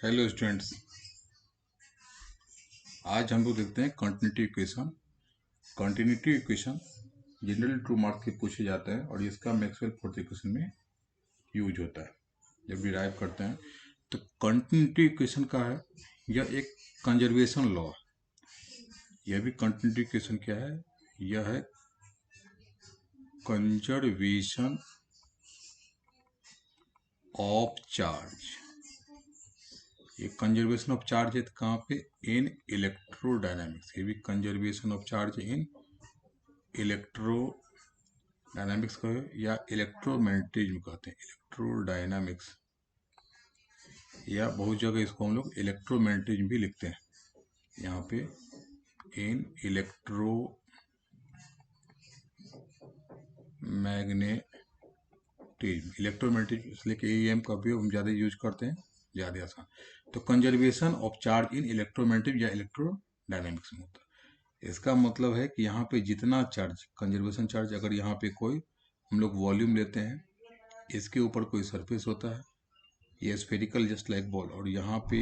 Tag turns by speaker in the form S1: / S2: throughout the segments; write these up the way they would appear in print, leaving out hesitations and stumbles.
S1: Hello students, आज हम लोग देखते हैं continuity equation. Continuity equation general 2 marks के पूछे जाते हैं और इसका मैक्सवेल फोर्थ इक्वेशन में यूज होता है जब डिराइव करते हैं। तो कंटिन्यूटी इक्वेशन का है, यह एक कंजर्वेशन लॉ है। यह भी कंटिन्यूटी इक्वेशन क्या है, यह है कंजर्वेशन ऑफ चार्ज। ये कंजर्वेशन ऑफ चार्ज है तो कहाँ पे, इन इलेक्ट्रोडायनामिक्स। ये भी conservation of charge in electrodynamics का है या इलेक्ट्रोमैग्नेटिज्म कहते हैं, इलेक्ट्रोडायनामिक्स, या बहुत जगह इसको हम लोग इलेक्ट्रोमैग्नेटिज्म भी लिखते हैं। यहाँ पे इन इलेक्ट्रोमैग्नेटिज्म इसलिए कि एम का भी हम ज़्यादा यूज करते हैं, ज़्यादा आसान। तो conservation of charge in electromagnetism या इलेक्ट्रोडायनामिक्स में होता है। इसका मतलब है कि यहाँ पे जितना चार्ज, कंजर्वेशन चार्ज, अगर यहाँ पे कोई हम लोग वॉल्यूम लेते हैं, इसके ऊपर कोई सरफेस होता है, ये स्फेरिकल जस्ट लाइक बॉल, और यहाँ पे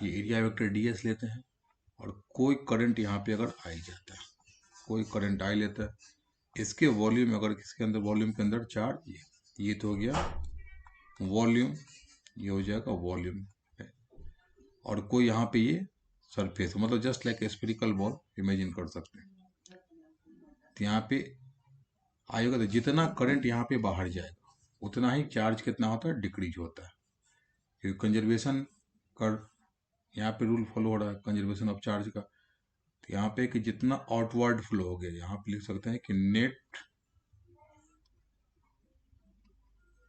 S1: ये एरिया वेक्टर ds लेते हैं, और कोई करंट यहाँ पे अगर आई जाता है, कोई करंट आई लेता है, इसके वॉल्यूम, अगर किसके अंदर, वॉल्यूम के अंदर चार्ज, ये तो हो गया वॉल्यूम, ये हो जाएगा वॉल्यूम, और कोई यहाँ पे ये सरफेस, मतलब just like spherical ball imagine कर सकते हैं। तो यहाँ पे आएगा तो जितना करंट यहाँ पे बाहर जाएगा उतना ही चार्ज कितना होता है, डिक्रीज होता है। क्योंकि कंजर्वेशन कर यहाँ पे रूल फॉलो हो रहा है कंजर्वेशन ऑफ चार्ज का। तो यहाँ पे कि जितना आउटवर्ड फ्लो हो गया, यहाँ पे लिख सकते हैं कि net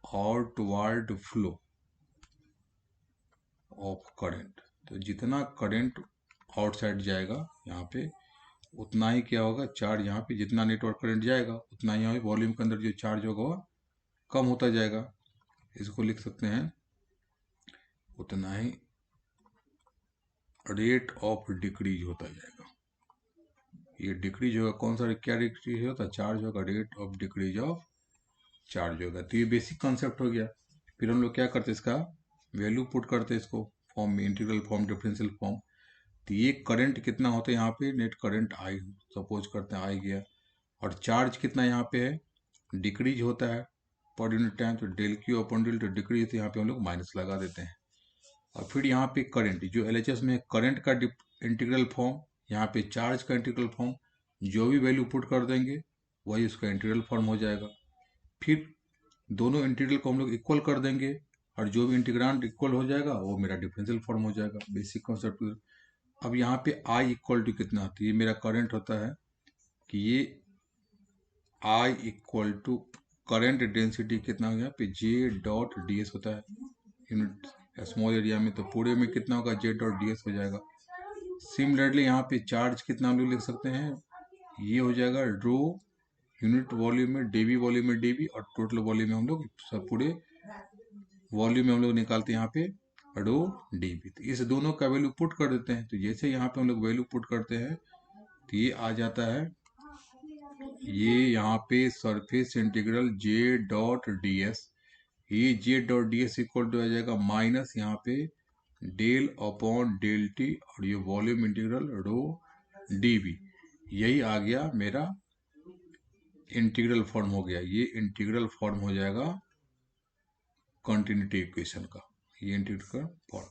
S1: outward flow of current. तो जितना करंट आउटसाइड जाएगा यहाँ पे, उतना ही क्या होगा, चार्ज यहाँ पे जितना नेटवर्क करंट जाएगा उतना ही यहाँ वॉल्यूम के अंदर जो चार्ज होगा वह कम होता जाएगा। इसको लिख सकते हैं उतना ही रेट ऑफ डिक्रीज होता जाएगा। ये डिक्रीज होगा, कौन सा, क्या डिक्रीज होता है, चार्ज होगा, rate of decrease of charge होगा। तो ये बेसिक कॉन्सेप्ट हो गया। फिर हम लोग क्या करते हैं, इसका वैल्यू पुट करते हैं इसको फॉर्म में, इंटीग्रल फॉर्म, डिफरेंशियल फॉर्म। तो ये करंट कितना होता है यहाँ पे, नेट करंट आई सपोज करते हैं आई गया, और चार्ज कितना यहाँ पे है, डिक्रीज होता है पर यूनिट टाइम। तो डेल क्यू अपॉन डेल, तो डिक्रीज, तो यहाँ पे हम लोग माइनस लगा देते हैं। और फिर यहाँ पे करंट, जो एलएचएस में करंट का इंटीग्रल फॉर्म, यहाँ पे चार्ज का इंटीग्रल फॉर्म, जो भी वैल्यू पुट कर देंगे वही उसका इंटीग्रल फॉर्म हो जाएगा। फिर दोनों इंटीग्रल को हम लोग इक्वल कर देंगे, और जो भी इंटीग्रांड इक्वल हो जाएगा वो मेरा डिफरेंशियल फॉर्म हो जाएगा। Basic concept. अब यहाँ पे आई इक्वल टू कितना, तो ये मेरा करंट होता है कि ये I equal to current density कितना हो, यहाँ पे जे डॉट डी एस होता है यूनिट स्मॉल एरिया में, तो पूरे में कितना होगा, जे डॉट डी एस हो जाएगा। सिमिलरली यहाँ पे चार्ज कितना हम लोग लिख सकते हैं, ये हो जाएगा रो यूनिट वॉल्यूम में डीवी, वॉल्यूम में डीवी, और टोटल वॉल्यूम में हम लोग सब पूरे वॉल्यूम में हम लोग निकालते हैं यहाँ पे रो डीवी। तो इस दोनों का वैल्यू पुट कर देते हैं। तो जैसे यहाँ पे हम लोग वैल्यू पुट करते हैं तो ये आ जाता है, ये यहाँ पे surface integral J dot D S, ये J dot D S equal to आ जाएगा माइनस यहाँ पे डेल अपॉन डेल टी, और ये volume integral rho d v. यही आ गया मेरा इंटीग्रल फॉर्म हो गया। ये इंटीग्रल फॉर्म हो जाएगा कंटिन्यूटी इक्वेशन का, ये इंटीग्रल फॉर्म।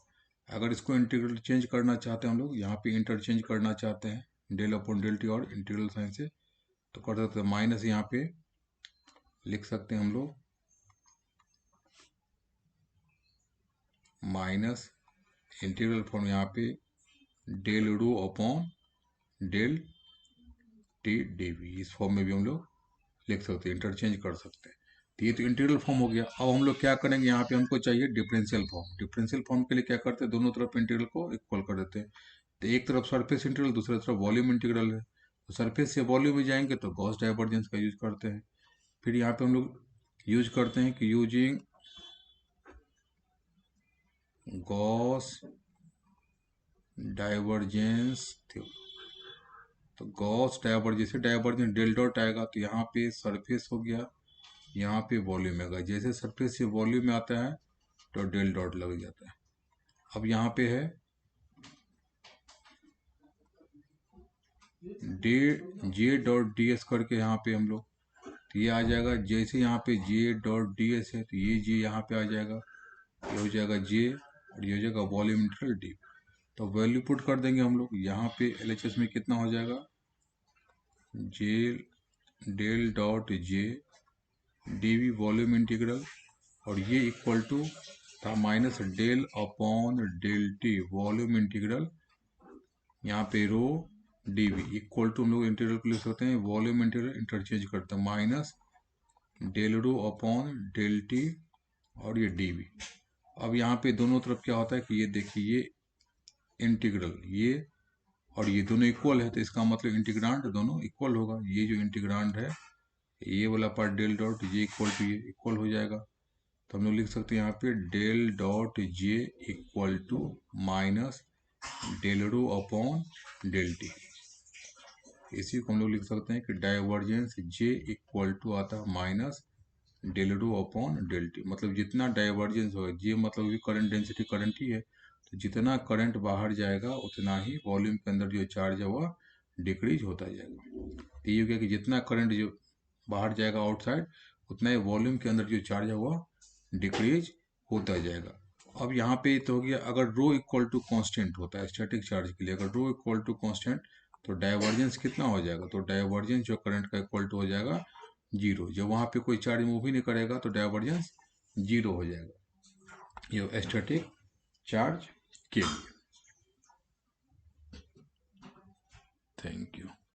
S1: अगर इसको इंटीग्रल चेंज करना चाहते हैं हम लोग, यहाँ पे इंटरचेंज करना चाहते हैं डेल अपॉन डेल टी और इंटीग्रल साइन से, तो कर सकते हैं माइनस, यहाँ पे लिख सकते हैं हम लोग माइनस इंटीग्रल फॉर्म, यहाँ पे del rho upon del t d v, इस फॉर्म में भी हम लोग लिख सकते हैं, इंटरचेंज कर सकते हैं। तो ये तो इंटीग्रल फॉर्म हो गया। अब हम लोग क्या करेंगे, यहाँ पे हमको चाहिए डिफरेंशियल फॉर्म। डिफरेंशियल फॉर्म के लिए क्या करते हैं, दोनों तरफ इंटीग्रल को इक्वल कर देते हैं। तो एक तरफ सरफेस इंटीग्रल, दूसरी तरफ वॉल्यूम इंटीग्रल है, तो सरफेस से वॉल्यूम में जाएंगे तो गॉस डाइवर्जेंस का यूज करते हैं। फिर यहाँ पे हम लोग यूज करते हैं कि यूजिंग गॉस डाइवर्जेंस थ्योरम। तो Gauss divergence, divergence del dot आएगा, तो यहाँ पे सरफेस हो गया, यहाँ पे वॉल्यूम आएगा। जैसे सरफेस से वॉल्यूम में आता है तो डेल डॉट लग जाता है। अब यहाँ पे है जे डॉट डी एस करके, यहाँ पे हम लोग, तो ये आ जाएगा। जैसे यहाँ पे जे डॉट डी एस है तो ये जे यहाँ पे आ जाएगा, ये हो जाएगा जे, और ये हो जाएगा वॉल्यूम इंटीग्रल डी। तो वैल्यू पुट कर देंगे हम लोग। यहाँ पे एलएचएस में कितना हो जाएगा, J del dot J D V volume integral, और ये इक्वल टू था minus del upon del T volume integral, यहाँ पे रो डीवी इक्वल टू, हम लोग इंटीग्रल को लिख सकते हैं वॉल्यूम इंटीग्रल इंटरचेंज करते हैं, minus del rho upon del t और ये डीवी। अब यहाँ पे दोनों तरफ क्या होता है कि ये देखिए, ये इंटीग्रल ये और ये दोनों इक्वल है, तो इसका मतलब इंटीग्रांड दोनों इक्वल होगा। ये जो इंटीग्रांड है ये वाला part del dot J equal to ये इक्वल हो जाएगा। तो हम लोग लिख सकते हैं यहाँ पे del dot J equal to minus del rho upon del t. इसी को हम लोग लिख सकते हैं कि डाइवर्जेंस जे इक्वल टू आता है minus del rho upon del t. मतलब जितना डाइवर्जेंस होगा, जे मतलब कि करंट डेंसिटी करंट ही है, तो जितना करंट बाहर जाएगा उतना ही वॉल्यूम के अंदर जो चार्ज है वह डिक्रीज होता जाएगा। तो ये हो गया कि जितना करंट जो बाहर जाएगा आउटसाइड, उतना ही वॉल्यूम के अंदर जो चार्ज है वह डिक्रीज होता जाएगा। अब यहाँ पे तो हो गया, अगर रो इक्वल टू कांस्टेंट होता है स्टैटिक चार्ज के लिए, अगर रो इक्वल टू कांस्टेंट तो डाइवर्जेंस कितना हो जाएगा, तो डाइवर्जेंस जो करंट का इक्वल टू हो जाएगा जीरो। जब वहाँ पे कोई चार्ज मूव ही नहीं करेगा तो डाइवर्जेंस जीरो हो जाएगा, ये स्टैटिक चार्ज के लिए। Thank you.